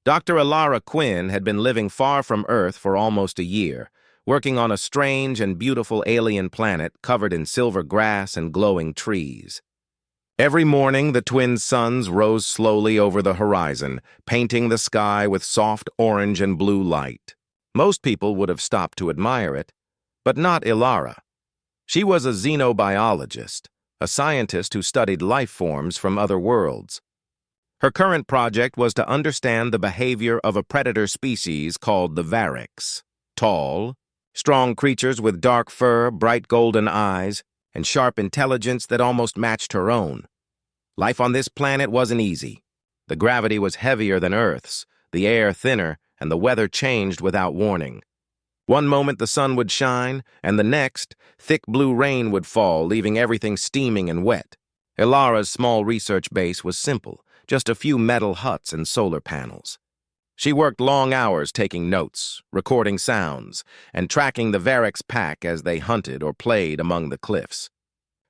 Dr. Elara Quinn had been living far from Earth for almost a year, working on a strange and beautiful alien planet covered in silver grass and glowing trees. Every morning, the twin suns rose slowly over the horizon, painting the sky with soft orange and blue light. Most people would have stopped to admire it, but not Elara. She was a xenobiologist, a scientist who studied life forms from other worlds. Her current project was to understand the behavior of a predator species called the Varex. Tall, strong creatures with dark fur, bright golden eyes, and sharp intelligence that almost matched her own. Life on this planet wasn't easy. The gravity was heavier than Earth's, the air thinner, and the weather changed without warning. One moment the sun would shine, and the next, thick blue rain would fall, leaving everything steaming and wet. Elara's small research base was simple, just a few metal huts and solar panels. She worked long hours taking notes, recording sounds, and tracking the Varex pack as they hunted or played among the cliffs.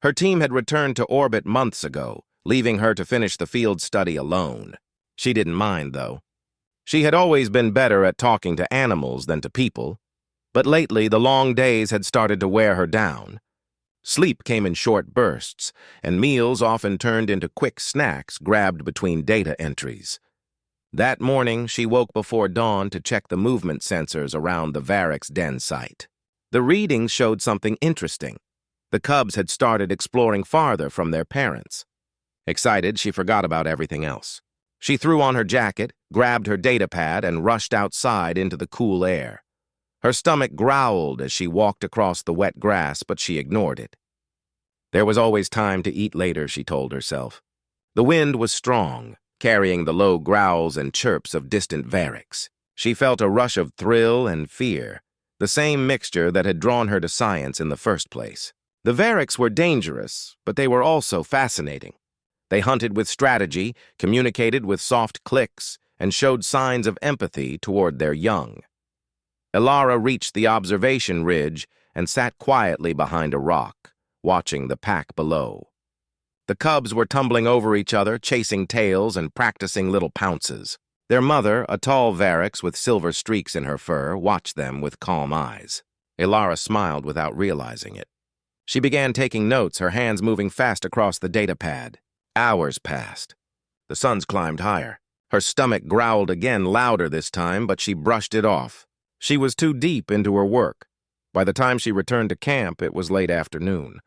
Her team had returned to orbit months ago, leaving her to finish the field study alone. She didn't mind, though. She had always been better at talking to animals than to people, but lately the long days had started to wear her down. Sleep came in short bursts, and meals often turned into quick snacks grabbed between data entries. That morning, she woke before dawn to check the movement sensors around the Varex den site. The readings showed something interesting. The cubs had started exploring farther from their parents. Excited, she forgot about everything else. She threw on her jacket, grabbed her data pad, and rushed outside into the cool air. Her stomach growled as she walked across the wet grass, but she ignored it. There was always time to eat later, she told herself. The wind was strong, carrying the low growls and chirps of distant Varex. She felt a rush of thrill and fear, the same mixture that had drawn her to science in the first place. The Varex were dangerous, but they were also fascinating. They hunted with strategy, communicated with soft clicks, and showed signs of empathy toward their young. Elara reached the observation ridge and sat quietly behind a rock, watching the pack below. The cubs were tumbling over each other, chasing tails and practicing little pounces. Their mother, a tall Varex with silver streaks in her fur, watched them with calm eyes. Elara smiled without realizing it. She began taking notes, her hands moving fast across the data pad. Hours passed. The suns climbed higher. Her stomach growled again, louder this time, but she brushed it off. She was too deep into her work. By the time she returned to camp, it was late afternoon.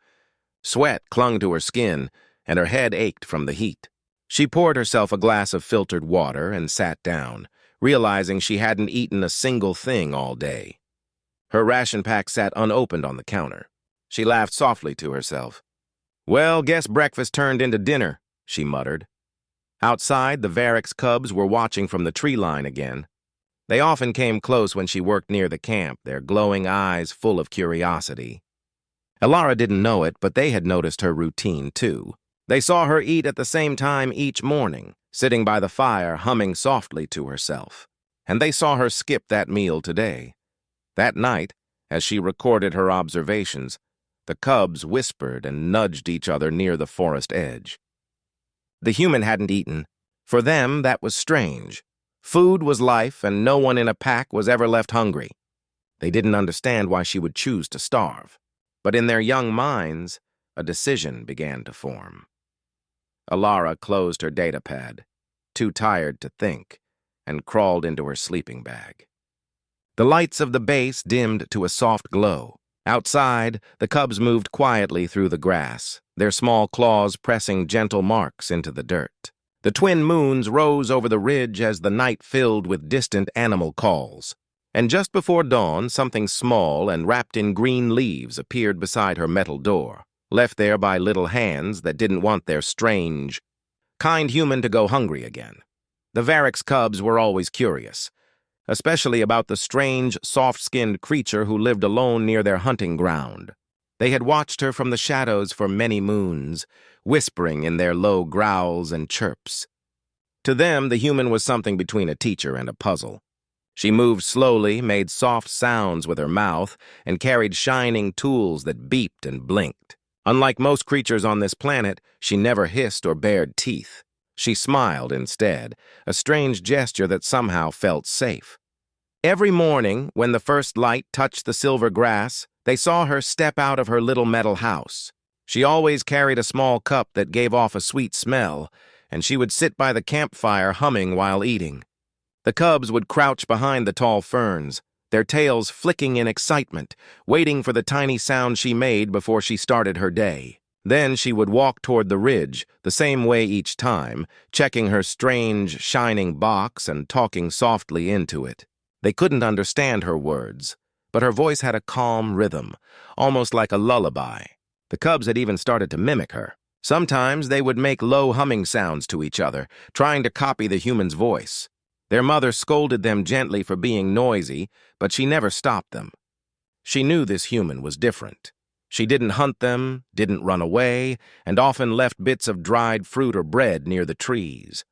Sweat clung to her skin, and her head ached from the heat. She poured herself a glass of filtered water and sat down, realizing she hadn't eaten a single thing all day. Her ration pack sat unopened on the counter. She laughed softly to herself. "Well, guess breakfast turned into dinner," she muttered. Outside, the Varex cubs were watching from the tree line again. They often came close when she worked near the camp, their glowing eyes full of curiosity. Elara didn't know it, but they had noticed her routine, too. They saw her eat at the same time each morning, sitting by the fire humming softly to herself. And they saw her skip that meal today. That night, as she recorded her observations, the cubs whispered and nudged each other near the forest edge. The human hadn't eaten. For them, that was strange. Food was life, and no one in a pack was ever left hungry. They didn't understand why she would choose to starve. But in their young minds, a decision began to form. Elara closed her data pad, too tired to think, and crawled into her sleeping bag. The lights of the base dimmed to a soft glow. Outside, the cubs moved quietly through the grass, their small claws pressing gentle marks into the dirt. The twin moons rose over the ridge as the night filled with distant animal calls. And just before dawn, something small and wrapped in green leaves appeared beside her metal door, left there by little hands that didn't want their strange, kind human to go hungry again. The Varex cubs were always curious, especially about the strange, soft-skinned creature who lived alone near their hunting ground. They had watched her from the shadows for many moons, whispering in their low growls and chirps. To them, the human was something between a teacher and a puzzle. She moved slowly, made soft sounds with her mouth, and carried shining tools that beeped and blinked. Unlike most creatures on this planet, she never hissed or bared teeth. She smiled instead, a strange gesture that somehow felt safe. Every morning, when the first light touched the silver grass, they saw her step out of her little metal house. She always carried a small cup that gave off a sweet smell, and she would sit by the campfire humming while eating. The cubs would crouch behind the tall ferns, their tails flicking in excitement, waiting for the tiny sound she made before she started her day. Then she would walk toward the ridge, the same way each time, checking her strange, shining box and talking softly into it. They couldn't understand her words, but her voice had a calm rhythm, almost like a lullaby. The cubs had even started to mimic her. Sometimes they would make low humming sounds to each other, trying to copy the human's voice. Their mother scolded them gently for being noisy, but she never stopped them. She knew this human was different. She didn't hunt them, didn't run away, and often left bits of dried fruit or bread near the trees.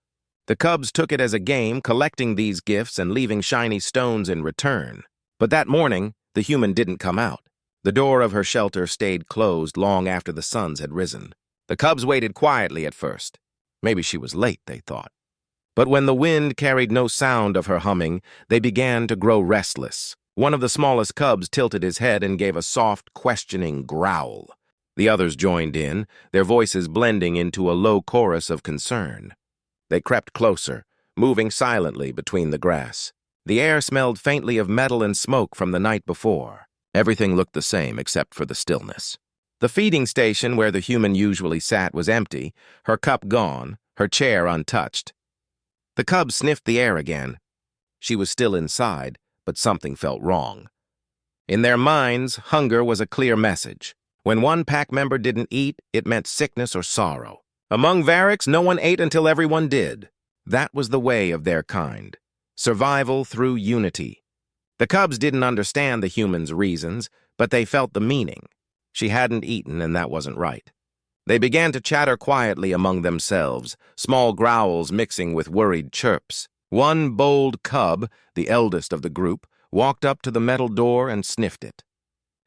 The cubs took it as a game, collecting these gifts and leaving shiny stones in return. But that morning, the human didn't come out. The door of her shelter stayed closed long after the suns had risen. The cubs waited quietly at first. Maybe she was late, they thought. But when the wind carried no sound of her humming, they began to grow restless. One of the smallest cubs tilted his head and gave a soft, questioning growl. The others joined in, their voices blending into a low chorus of concern. They crept closer, moving silently between the grass. The air smelled faintly of metal and smoke from the night before. Everything looked the same except for the stillness. The feeding station where the human usually sat was empty, her cup gone, her chair untouched. The cubs sniffed the air again. She was still inside, but something felt wrong. In their minds, hunger was a clear message. When one pack member didn't eat, it meant sickness or sorrow. Among Variks, no one ate until everyone did. That was the way of their kind. Survival through unity. The cubs didn't understand the human's reasons, but they felt the meaning. She hadn't eaten, and that wasn't right. They began to chatter quietly among themselves, small growls mixing with worried chirps. One bold cub, the eldest of the group, walked up to the metal door and sniffed it.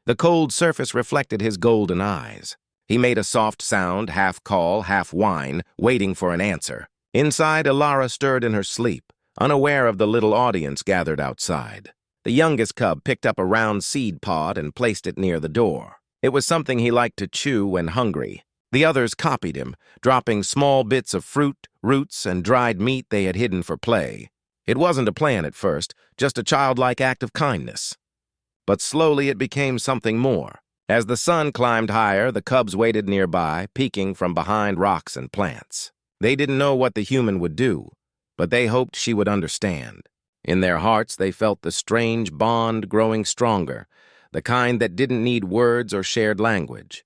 The cold surface reflected his golden eyes. He made a soft sound, half call, half whine, waiting for an answer. Inside, Elara stirred in her sleep, unaware of the little audience gathered outside. The youngest cub picked up a round seed pod and placed it near the door. It was something he liked to chew when hungry. The others copied him, dropping small bits of fruit, roots, and dried meat they had hidden for play. It wasn't a plan at first, just a childlike act of kindness. But slowly it became something more. As the sun climbed higher, the cubs waited nearby, peeking from behind rocks and plants. They didn't know what the human would do, but they hoped she would understand. In their hearts, they felt the strange bond growing stronger, the kind that didn't need words or shared language.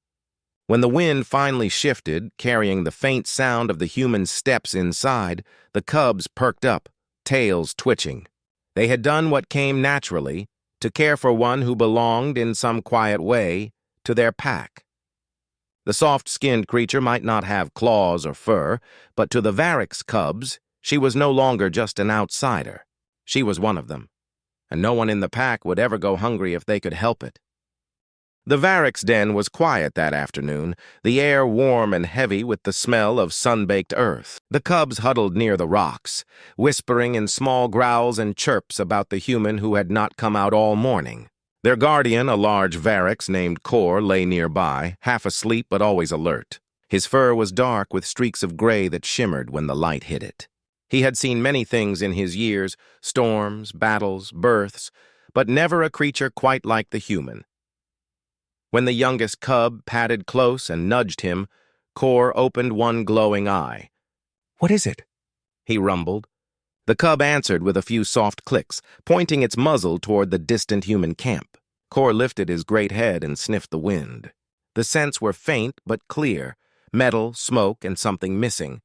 When the wind finally shifted, carrying the faint sound of the human's steps inside, the cubs perked up, tails twitching. They had done what came naturally, to care for one who belonged in some quiet way to their pack. The soft-skinned creature might not have claws or fur, but to the Variks cubs, she was no longer just an outsider. She was one of them, and no one in the pack would ever go hungry if they could help it. The Variks' den was quiet that afternoon, the air warm and heavy with the smell of sun-baked earth. The cubs huddled near the rocks, whispering in small growls and chirps about the human who had not come out all morning. Their guardian, a large Variks named Kor, lay nearby, half asleep but always alert. His fur was dark with streaks of gray that shimmered when the light hit it. He had seen many things in his years, storms, battles, births, but never a creature quite like the human. When the youngest cub padded close and nudged him, Kor opened one glowing eye. "What is it?" he rumbled. The cub answered with a few soft clicks, pointing its muzzle toward the distant human camp. Kor lifted his great head and sniffed the wind. The scents were faint but clear, metal, smoke, and something missing.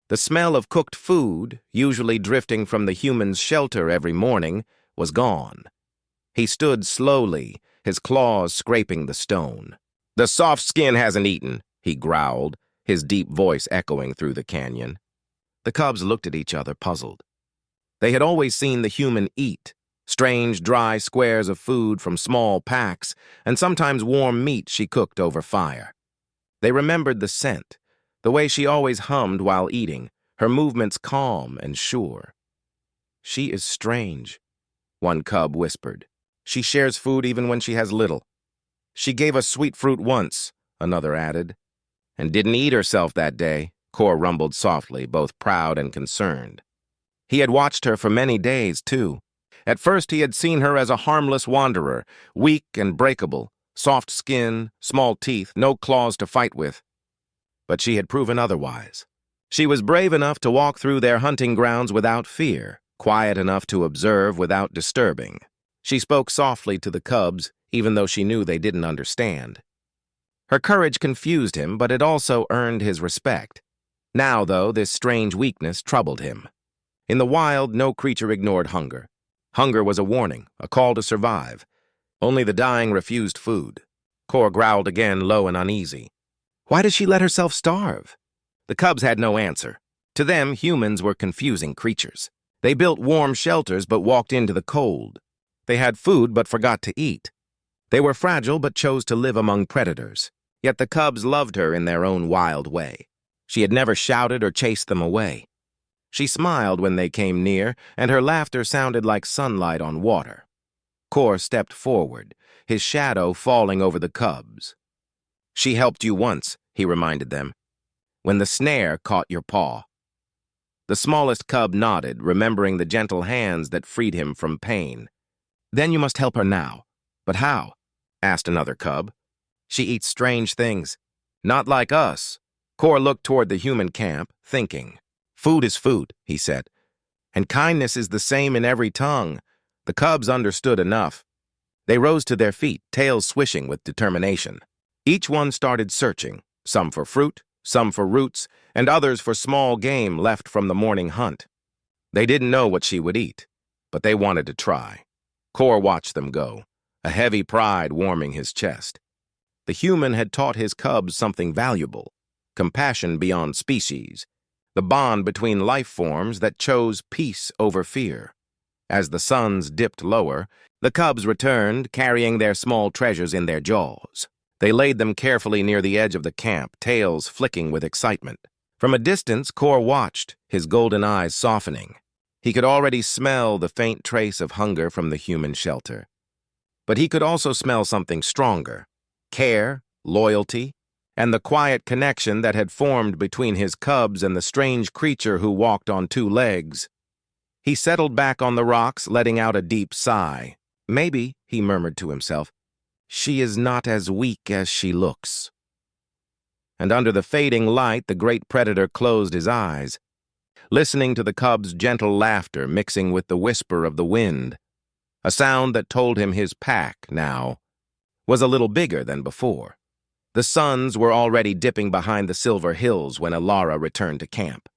The smell of cooked food, usually drifting from the human's shelter every morning, was gone. He stood slowly, his claws scraping the stone. "The soft skin hasn't eaten," he growled, his deep voice echoing through the canyon. The cubs looked at each other, puzzled. They had always seen the human eat, strange dry squares of food from small packs, and sometimes warm meat she cooked over fire. They remembered the scent, the way she always hummed while eating, her movements calm and sure. "She is strange," one cub whispered. "She shares food even when she has little." "She gave us sweet fruit once," another added. "And didn't eat herself that day," Kor rumbled softly, both proud and concerned. He had watched her for many days, too. At first he had seen her as a harmless wanderer, weak and breakable, soft skin, small teeth, no claws to fight with. But she had proven otherwise. She was brave enough to walk through their hunting grounds without fear, quiet enough to observe without disturbing. She spoke softly to the cubs, even though she knew they didn't understand. Her courage confused him, but it also earned his respect. Now, though, this strange weakness troubled him. In the wild, no creature ignored hunger. Hunger was a warning, a call to survive. Only the dying refused food. Kor growled again, low and uneasy. Why does she let herself starve? The cubs had no answer. To them, humans were confusing creatures. They built warm shelters but walked into the cold. They had food but forgot to eat. They were fragile but chose to live among predators. Yet the cubs loved her in their own wild way. She had never shouted or chased them away. She smiled when they came near, and her laughter sounded like sunlight on water. Kor stepped forward, his shadow falling over the cubs. "She helped you once," he reminded them, "when the snare caught your paw." The smallest cub nodded, remembering the gentle hands that freed him from pain. "Then you must help her now." "But how?" asked another cub. "She eats strange things." "Not like us." Kor looked toward the human camp, thinking. "Food is food," he said, "and kindness is the same in every tongue." The cubs understood enough. They rose to their feet, tails swishing with determination. Each one started searching, some for fruit, some for roots, and others for small game left from the morning hunt. They didn't know what she would eat, but they wanted to try. Kor watched them go, a heavy pride warming his chest. The human had taught his cubs something valuable, compassion beyond species, the bond between life forms that chose peace over fear. As the suns dipped lower, the cubs returned, carrying their small treasures in their jaws. They laid them carefully near the edge of the camp, tails flicking with excitement. From a distance, Kor watched, his golden eyes softening. He could already smell the faint trace of hunger from the human shelter. But he could also smell something stronger: care, loyalty, and the quiet connection that had formed between his cubs and the strange creature who walked on two legs. He settled back on the rocks, letting out a deep sigh. "Maybe," he murmured to himself, "she is not as weak as she looks." And under the fading light, the great predator closed his eyes, listening to the cubs' gentle laughter mixing with the whisper of the wind, a sound that told him his pack, now, was a little bigger than before. The suns were already dipping behind the silver hills when Elara returned to camp.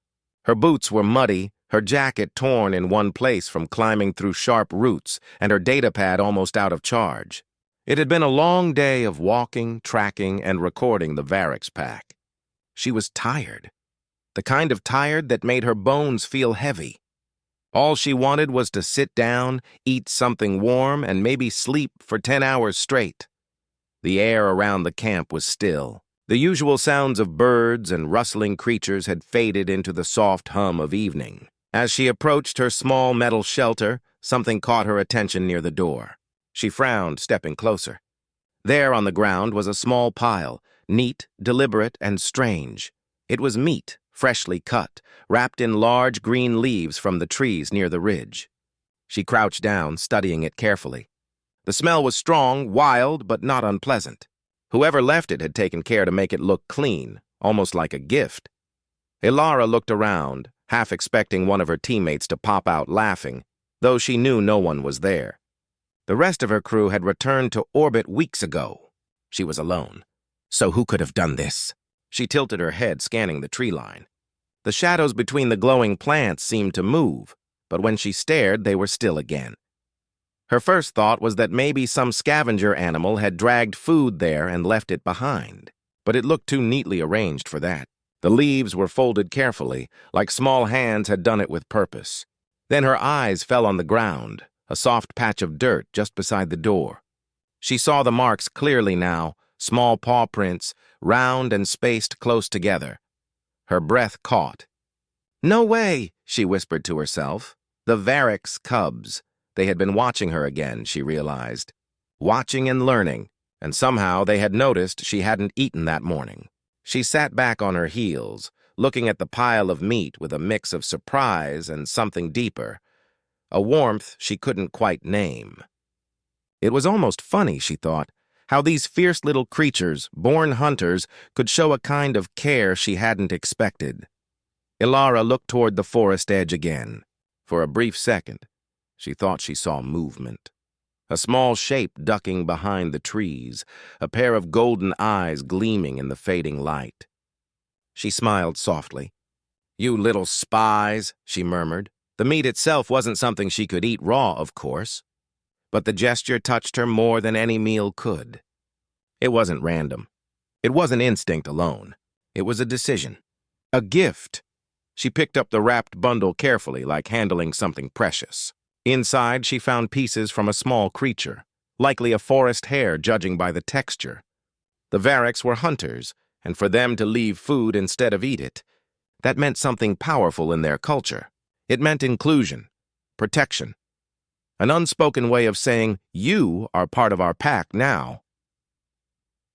Her boots were muddy, her jacket torn in one place from climbing through sharp roots, and her datapad almost out of charge. It had been a long day of walking, tracking, and recording the Varix pack. She was tired, the kind of tired that made her bones feel heavy. All she wanted was to sit down, eat something warm, and maybe sleep for 10 hours straight. The air around the camp was still. The usual sounds of birds and rustling creatures had faded into the soft hum of evening. As she approached her small metal shelter, something caught her attention near the door. She frowned, stepping closer. There on the ground was a small pile, neat, deliberate, and strange. It was meat, freshly cut, wrapped in large green leaves from the trees near the ridge. She crouched down, studying it carefully. The smell was strong, wild, but not unpleasant. Whoever left it had taken care to make it look clean, almost like a gift. Elara looked around, half expecting one of her teammates to pop out laughing, though she knew no one was there. The rest of her crew had returned to orbit weeks ago. She was alone. So who could have done this? She tilted her head, scanning the tree line. The shadows between the glowing plants seemed to move, but when she stared, they were still again. Her first thought was that maybe some scavenger animal had dragged food there and left it behind, but it looked too neatly arranged for that. The leaves were folded carefully, like small hands had done it with purpose. Then her eyes fell on the ground, a soft patch of dirt just beside the door. She saw the marks clearly now, small paw prints, round and spaced close together. Her breath caught. No way, she whispered to herself. The Varix cubs. They had been watching her again, she realized. Watching and learning, and somehow they had noticed she hadn't eaten that morning. She sat back on her heels, looking at the pile of meat with a mix of surprise and something deeper, a warmth she couldn't quite name. It was almost funny, she thought, how these fierce little creatures, born hunters, could show a kind of care she hadn't expected. Elara looked toward the forest edge again. For a brief second, she thought she saw movement. A small shape ducking behind the trees, a pair of golden eyes gleaming in the fading light. She smiled softly. "You little spies," she murmured. The meat itself wasn't something she could eat raw, of course, but the gesture touched her more than any meal could. It wasn't random. It wasn't instinct alone. It was a decision. A gift. She picked up the wrapped bundle carefully, like handling something precious. Inside, she found pieces from a small creature, likely a forest hare, judging by the texture. The Varix were hunters, and for them to leave food instead of eat it, that meant something powerful in their culture. It meant inclusion, protection, an unspoken way of saying, "You are part of our pack now."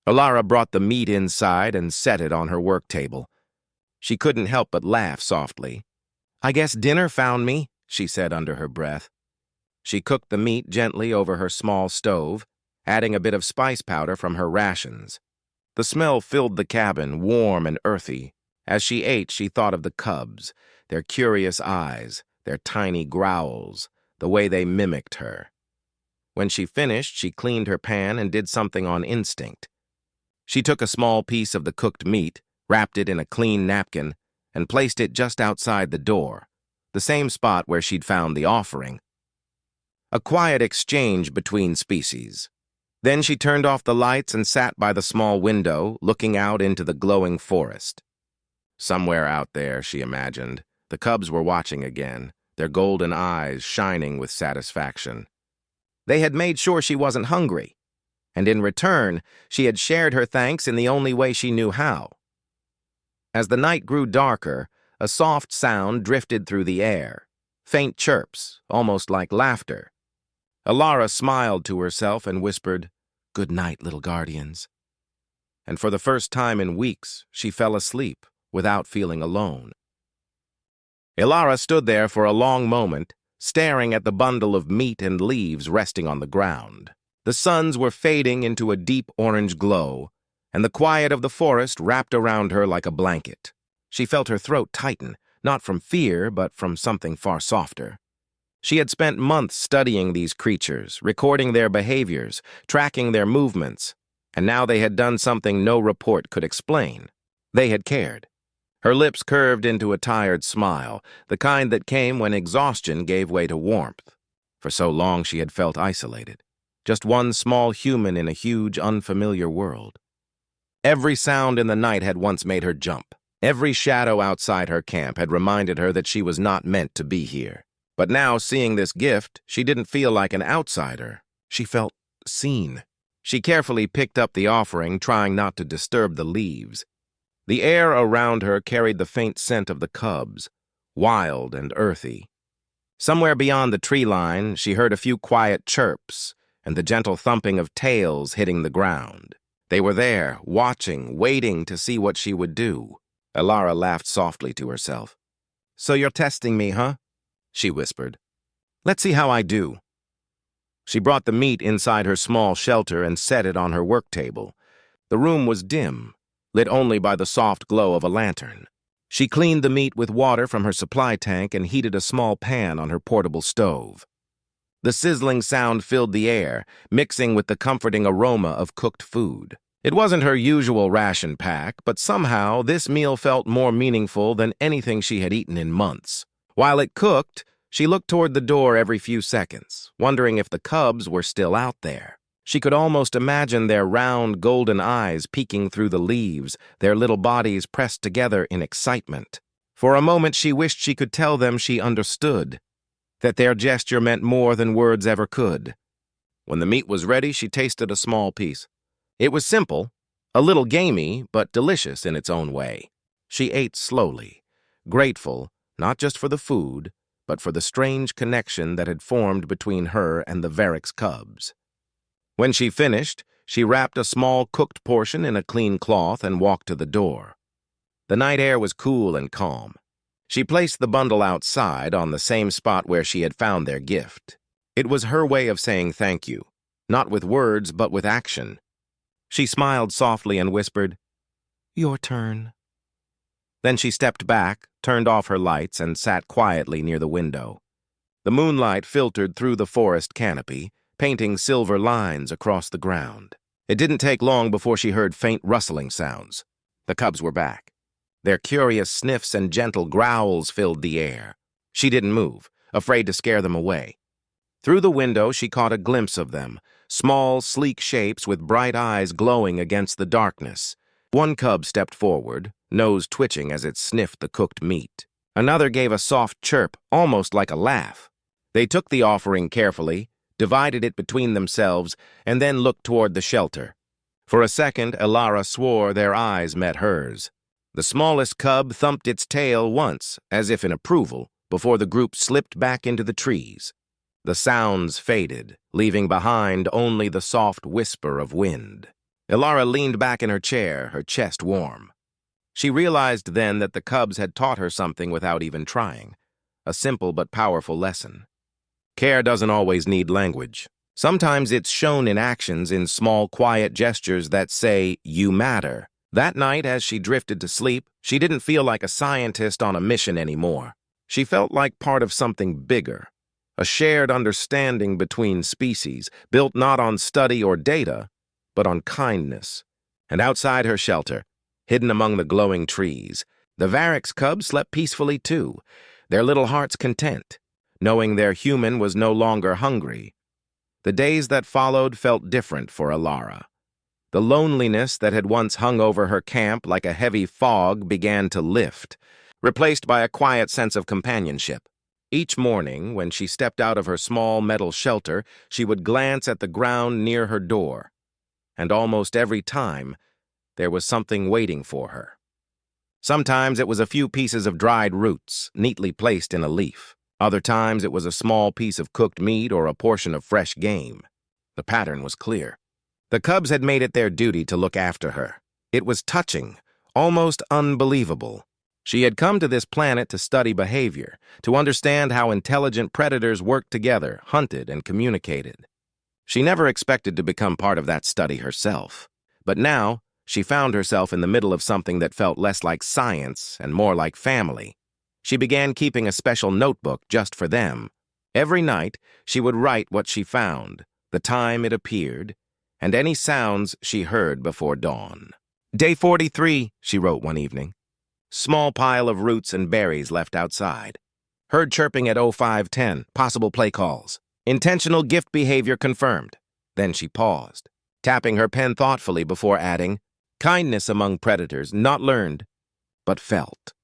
Elara brought the meat inside and set it on her work table. She couldn't help but laugh softly. "I guess dinner found me," she said under her breath. She cooked the meat gently over her small stove, adding a bit of spice powder from her rations. The smell filled the cabin, warm and earthy. As she ate, she thought of the cubs, their curious eyes, their tiny growls, the way they mimicked her. When she finished, she cleaned her pan and did something on instinct. She took a small piece of the cooked meat, wrapped it in a clean napkin, and placed it just outside the door, the same spot where she'd found the offering. A quiet exchange between species. Then she turned off the lights and sat by the small window, looking out into the glowing forest. Somewhere out there, she imagined, the cubs were watching again, their golden eyes shining with satisfaction. They had made sure she wasn't hungry, and in return, she had shared her thanks in the only way she knew how. As the night grew darker, a soft sound drifted through the air, faint chirps, almost like laughter. Elara smiled to herself and whispered, "Good night, little guardians." And for the first time in weeks, she fell asleep without feeling alone. Elara stood there for a long moment, staring at the bundle of meat and leaves resting on the ground. The suns were fading into a deep orange glow, and the quiet of the forest wrapped around her like a blanket. She felt her throat tighten, not from fear, but from something far softer. She had spent months studying these creatures, recording their behaviors, tracking their movements, and now they had done something no report could explain. They had cared. Her lips curved into a tired smile, the kind that came when exhaustion gave way to warmth. For so long she had felt isolated, just one small human in a huge, unfamiliar world. Every sound in the night had once made her jump. Every shadow outside her camp had reminded her that she was not meant to be here. But now, seeing this gift, she didn't feel like an outsider. She felt seen. She carefully picked up the offering, trying not to disturb the leaves. The air around her carried the faint scent of the cubs, wild and earthy. Somewhere beyond the tree line, she heard a few quiet chirps and the gentle thumping of tails hitting the ground. They were there, watching, waiting to see what she would do. Elara laughed softly to herself. "So you're testing me, huh?" she whispered. "Let's see how I do." She brought the meat inside her small shelter and set it on her work table. The room was dim, lit only by the soft glow of a lantern. She cleaned the meat with water from her supply tank and heated a small pan on her portable stove. The sizzling sound filled the air, mixing with the comforting aroma of cooked food. It wasn't her usual ration pack, but somehow this meal felt more meaningful than anything she had eaten in months. While it cooked, she looked toward the door every few seconds, wondering if the cubs were still out there. She could almost imagine their round, golden eyes peeking through the leaves, their little bodies pressed together in excitement. For a moment, she wished she could tell them she understood, that their gesture meant more than words ever could. When the meat was ready, she tasted a small piece. It was simple, a little gamey, but delicious in its own way. She ate slowly, grateful, not just for the food, but for the strange connection that had formed between her and the Varix cubs. When she finished, she wrapped a small cooked portion in a clean cloth and walked to the door. The night air was cool and calm. She placed the bundle outside on the same spot where she had found their gift. It was her way of saying thank you, not with words but with action. She smiled softly and whispered, "Your turn." Then she stepped back, turned off her lights, and sat quietly near the window. The moonlight filtered through the forest canopy, painting silver lines across the ground. It didn't take long before she heard faint rustling sounds. The cubs were back. Their curious sniffs and gentle growls filled the air. She didn't move, afraid to scare them away. Through the window, she caught a glimpse of them, small, sleek shapes with bright eyes glowing against the darkness. One cub stepped forward, nose twitching as it sniffed the cooked meat. Another gave a soft chirp, almost like a laugh. They took the offering carefully, divided it between themselves, and then looked toward the shelter. For a second, Elara swore their eyes met hers. The smallest cub thumped its tail once, as if in approval, before the group slipped back into the trees. The sounds faded, leaving behind only the soft whisper of wind. Elara leaned back in her chair, her chest warm. She realized then that the cubs had taught her something without even trying, a simple but powerful lesson. Care doesn't always need language. Sometimes it's shown in actions, in small, quiet gestures that say, "You matter." That night, as she drifted to sleep, she didn't feel like a scientist on a mission anymore. She felt like part of something bigger, a shared understanding between species, built not on study or data, but on kindness. And outside her shelter, hidden among the glowing trees, the Varix cubs slept peacefully too, their little hearts content, knowing their human was no longer hungry. The days that followed felt different for Elara. The loneliness that had once hung over her camp like a heavy fog began to lift, replaced by a quiet sense of companionship. Each morning, when she stepped out of her small metal shelter, she would glance at the ground near her door. And almost every time, there was something waiting for her. Sometimes it was a few pieces of dried roots, neatly placed in a leaf. Other times it was a small piece of cooked meat or a portion of fresh game. The pattern was clear. The cubs had made it their duty to look after her. It was touching, almost unbelievable. She had come to this planet to study behavior, to understand how intelligent predators worked together, hunted, and communicated. She never expected to become part of that study herself. But now, she found herself in the middle of something that felt less like science and more like family. She began keeping a special notebook just for them. Every night, she would write what she found, the time it appeared, and any sounds she heard before dawn. "Day 43, she wrote one evening. Small pile of roots and berries left outside. Heard chirping at 05:10, possible play calls. Intentional gift behavior confirmed." Then she paused, tapping her pen thoughtfully before adding, "Kindness among predators, not learned, but felt."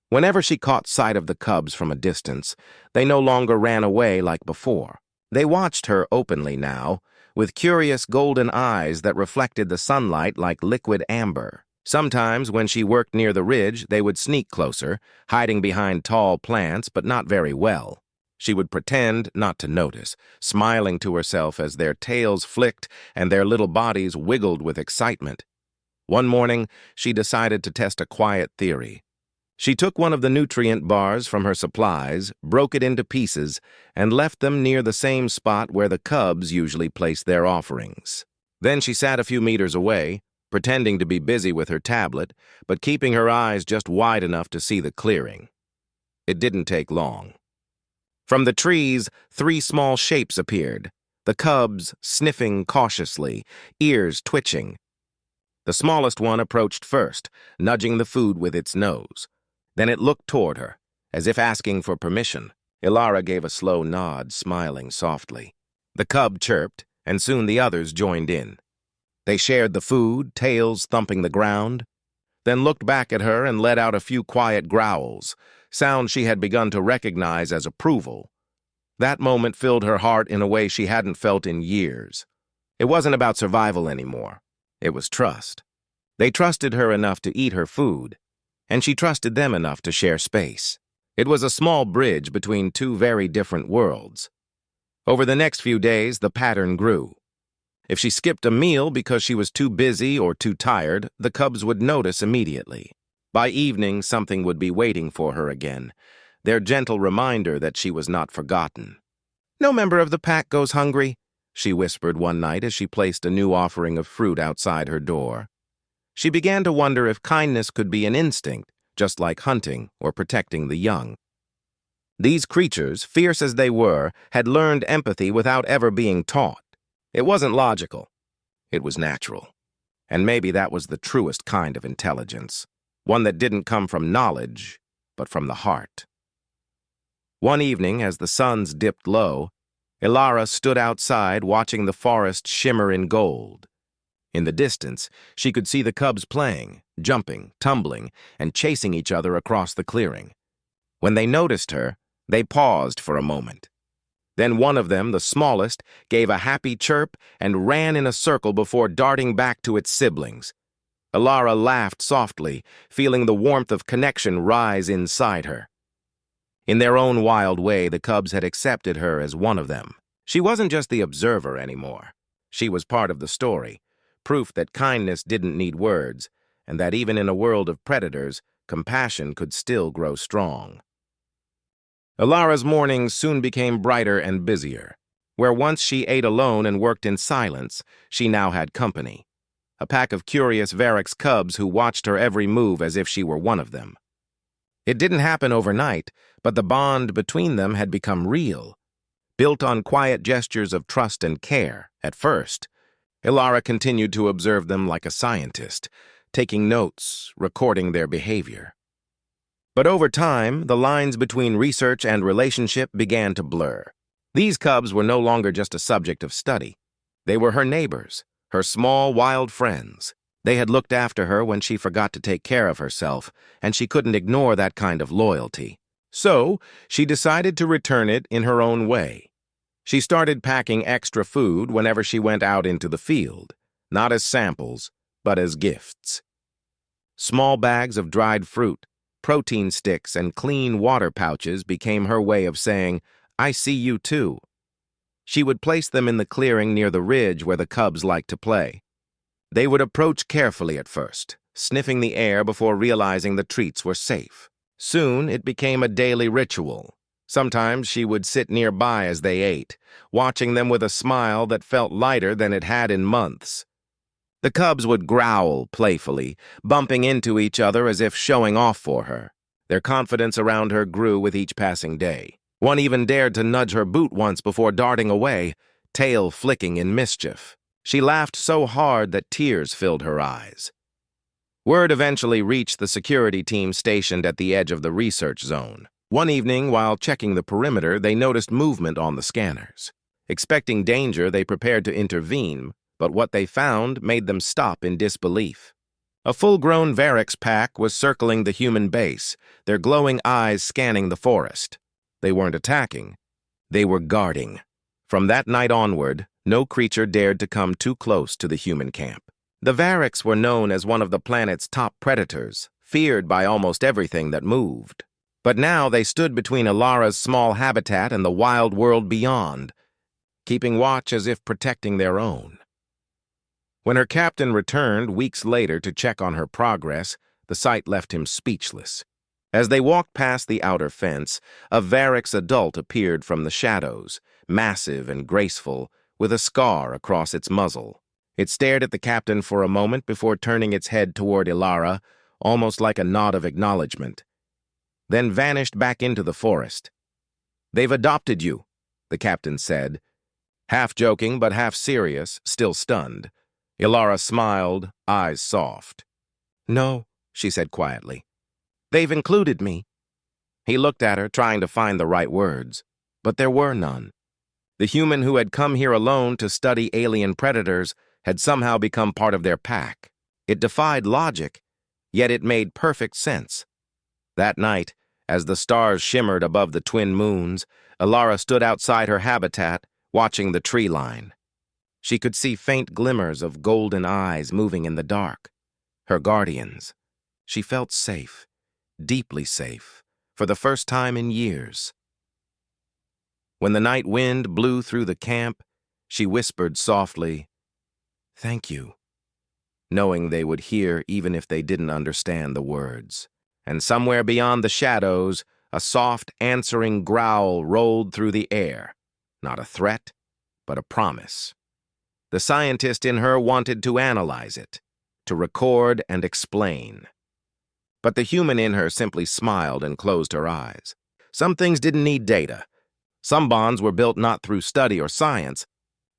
Whenever she caught sight of the cubs from a distance, they no longer ran away like before. They watched her openly now, with curious golden eyes that reflected the sunlight like liquid amber. Sometimes, when she worked near the ridge, they would sneak closer, hiding behind tall plants, but not very well. She would pretend not to notice, smiling to herself as their tails flicked and their little bodies wiggled with excitement. One morning, she decided to test a quiet theory. She took one of the nutrient bars from her supplies, broke it into pieces, and left them near the same spot where the cubs usually placed their offerings. Then she sat a few meters away, pretending to be busy with her tablet, but keeping her eyes just wide enough to see the clearing. It didn't take long. From the trees, 3 small shapes appeared, the cubs sniffing cautiously, ears twitching. The smallest one approached first, nudging the food with its nose. Then it looked toward her, as if asking for permission. Elara gave a slow nod, smiling softly. The cub chirped, and soon the others joined in. They shared the food, tails thumping the ground, then looked back at her and let out a few quiet growls, sounds she had begun to recognize as approval. That moment filled her heart in a way she hadn't felt in years. It wasn't about survival anymore. It was trust. They trusted her enough to eat her food, and she trusted them enough to share space. It was a small bridge between two very different worlds. Over the next few days, the pattern grew. If she skipped a meal because she was too busy or too tired, the cubs would notice immediately. By evening, something would be waiting for her again, their gentle reminder that she was not forgotten. "No member of the pack goes hungry," she whispered one night as she placed a new offering of fruit outside her door. She began to wonder if kindness could be an instinct, just like hunting or protecting the young. These creatures, fierce as they were, had learned empathy without ever being taught. It wasn't logical. It was natural. And maybe that was the truest kind of intelligence, one that didn't come from knowledge, but from the heart. One evening, as the suns dipped low, Elara stood outside watching the forest shimmer in gold. In the distance, she could see the cubs playing, jumping, tumbling, and chasing each other across the clearing. When they noticed her, they paused for a moment. Then one of them, the smallest, gave a happy chirp and ran in a circle before darting back to its siblings. Elara laughed softly, feeling the warmth of connection rise inside her. In their own wild way, the cubs had accepted her as one of them. She wasn't just the observer anymore. She was part of the story, proof that kindness didn't need words, and that even in a world of predators, compassion could still grow strong. Elara's mornings soon became brighter and busier. Where once she ate alone and worked in silence, she now had company. A pack of curious Varix cubs who watched her every move as if she were one of them. It didn't happen overnight, but the bond between them had become real. Built on quiet gestures of trust and care, at first, Elara continued to observe them like a scientist, taking notes, recording their behavior. But over time, the lines between research and relationship began to blur. These cubs were no longer just a subject of study. They were her neighbors, her small, wild friends. They had looked after her when she forgot to take care of herself, and she couldn't ignore that kind of loyalty. So, she decided to return it in her own way. She started packing extra food whenever she went out into the field, not as samples, but as gifts. Small bags of dried fruit, protein sticks, and clean water pouches became her way of saying, "I see you too." She would place them in the clearing near the ridge where the cubs liked to play. They would approach carefully at first, sniffing the air before realizing the treats were safe. Soon, it became a daily ritual. Sometimes she would sit nearby as they ate, watching them with a smile that felt lighter than it had in months. The cubs would growl playfully, bumping into each other as if showing off for her. Their confidence around her grew with each passing day. One even dared to nudge her boot once before darting away, tail flicking in mischief. She laughed so hard that tears filled her eyes. Word eventually reached the security team stationed at the edge of the research zone. One evening, while checking the perimeter, they noticed movement on the scanners. Expecting danger, they prepared to intervene, but what they found made them stop in disbelief. A full-grown Varix pack was circling the human base, their glowing eyes scanning the forest. They weren't attacking. They were guarding. From that night onward, no creature dared to come too close to the human camp. The Varix were known as one of the planet's top predators, feared by almost everything that moved. But now they stood between Elara's small habitat and the wild world beyond, keeping watch as if protecting their own. When her captain returned weeks later to check on her progress, the sight left him speechless. As they walked past the outer fence, a Varix adult appeared from the shadows, massive and graceful, with a scar across its muzzle. It stared at the captain for a moment before turning its head toward Elara, almost like a nod of acknowledgement, then vanished back into the forest. "They've adopted you," the captain said, half joking but half serious, still stunned. Elara smiled, eyes soft. "No," she said quietly. "They've included me." He looked at her, trying to find the right words, but there were none. The human who had come here alone to study alien predators had somehow become part of their pack. It defied logic, yet it made perfect sense. That night, as the stars shimmered above the twin moons, Elara stood outside her habitat, watching the tree line. She could see faint glimmers of golden eyes moving in the dark. Her guardians. She felt safe, deeply safe, for the first time in years. When the night wind blew through the camp, she whispered softly, "Thank you," knowing they would hear even if they didn't understand the words. And somewhere beyond the shadows, a soft, answering growl rolled through the air. Not a threat, but a promise. The scientist in her wanted to analyze it, to record and explain. But the human in her simply smiled and closed her eyes. Some things didn't need data. Some bonds were built not through study or science,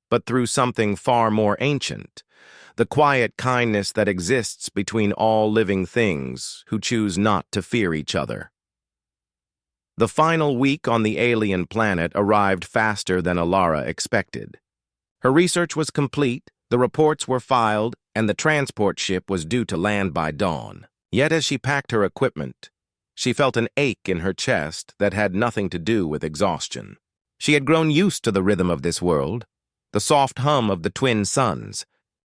but through something far more ancient, the quiet kindness that exists between all living things who choose not to fear each other. The final week on the alien planet arrived faster than Elara expected. Her research was complete, the reports were filed, and the transport ship was due to land by dawn. Yet as she packed her equipment, she felt an ache in her chest that had nothing to do with exhaustion. She had grown used to the rhythm of this world, the soft hum of the twin suns,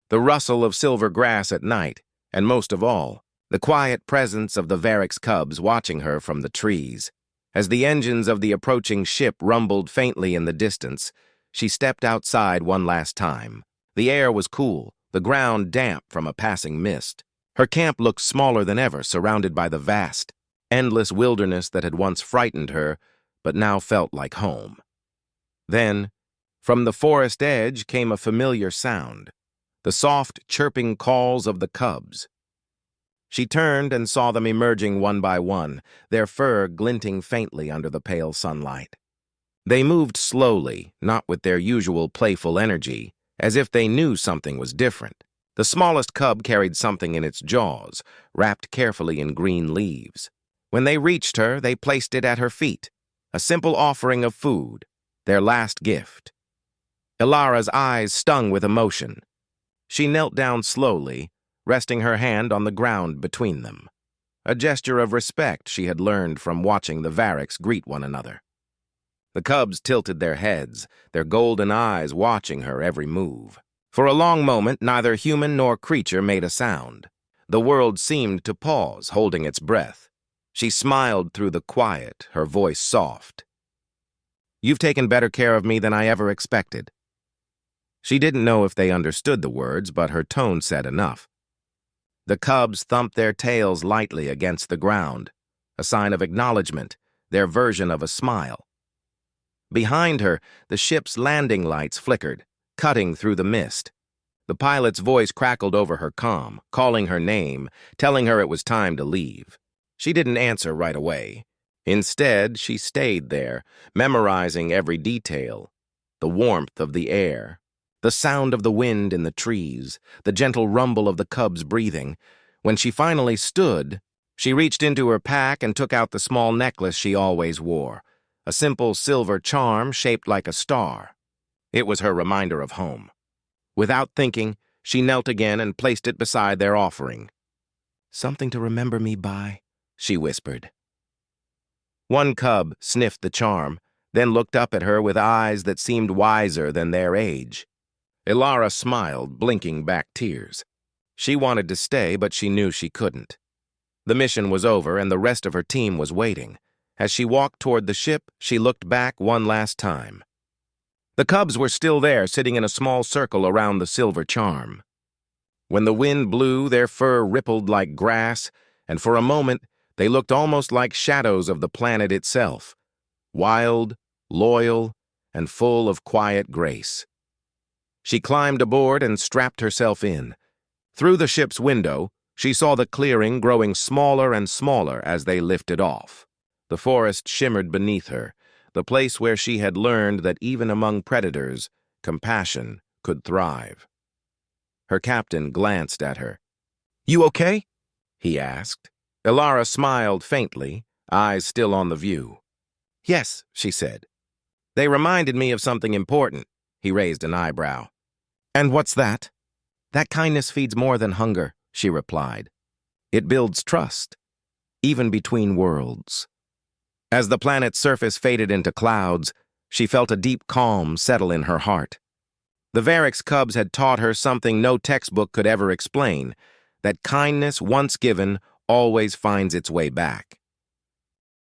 the rustle of silver grass at night, and most of all, the quiet presence of the Varix cubs watching her from the trees. As the engines of the approaching ship rumbled faintly in the distance, she stepped outside one last time. The air was cool, the ground damp from a passing mist. Her camp looked smaller than ever, surrounded by the vast, endless wilderness that had once frightened her, but now felt like home. Then, from the forest edge came a familiar sound, the soft, chirping calls of the cubs. She turned and saw them emerging one by one, their fur glinting faintly under the pale sunlight. They moved slowly, not with their usual playful energy, as if they knew something was different. The smallest cub carried something in its jaws, wrapped carefully in green leaves. When they reached her, they placed it at her feet, a simple offering of food, their last gift. Elara's eyes stung with emotion. She knelt down slowly, resting her hand on the ground between them, a gesture of respect she had learned from watching the Varix greet one another. The cubs tilted their heads, their golden eyes watching her every move. For a long moment, neither human nor creature made a sound. The world seemed to pause, holding its breath. She smiled through the quiet, her voice soft. "You've taken better care of me than I ever expected." She didn't know if they understood the words, but her tone said enough. The cubs thumped their tails lightly against the ground, a sign of acknowledgement, their version of a smile. Behind her, the ship's landing lights flickered, cutting through the mist. The pilot's voice crackled over her comm, calling her name, telling her it was time to leave. She didn't answer right away. Instead, she stayed there, memorizing every detail, the warmth of the air, the sound of the wind in the trees, the gentle rumble of the cubs breathing. When she finally stood, she reached into her pack and took out the small necklace she always wore, a simple silver charm shaped like a star. It was her reminder of home. Without thinking, she knelt again and placed it beside their offering. "Something to remember me by," she whispered. One cub sniffed the charm, then looked up at her with eyes that seemed wiser than their age. Elara smiled, blinking back tears. She wanted to stay, but she knew she couldn't. The mission was over, and the rest of her team was waiting. As she walked toward the ship, she looked back one last time. The cubs were still there, sitting in a small circle around the silver charm. When the wind blew, their fur rippled like grass, and for a moment, they looked almost like shadows of the planet itself, wild, loyal, and full of quiet grace. She climbed aboard and strapped herself in. Through the ship's window, she saw the clearing growing smaller and smaller as they lifted off. The forest shimmered beneath her, the place where she had learned that even among predators, compassion could thrive. Her captain glanced at her. "You okay?" he asked. Elara smiled faintly, eyes still on the view. "Yes," she said. "They reminded me of something important." He raised an eyebrow. "And what's that?" "That kindness feeds more than hunger," she replied. "It builds trust, even between worlds." As the planet's surface faded into clouds, she felt a deep calm settle in her heart. The Varix cubs had taught her something no textbook could ever explain, that kindness once given always finds its way back.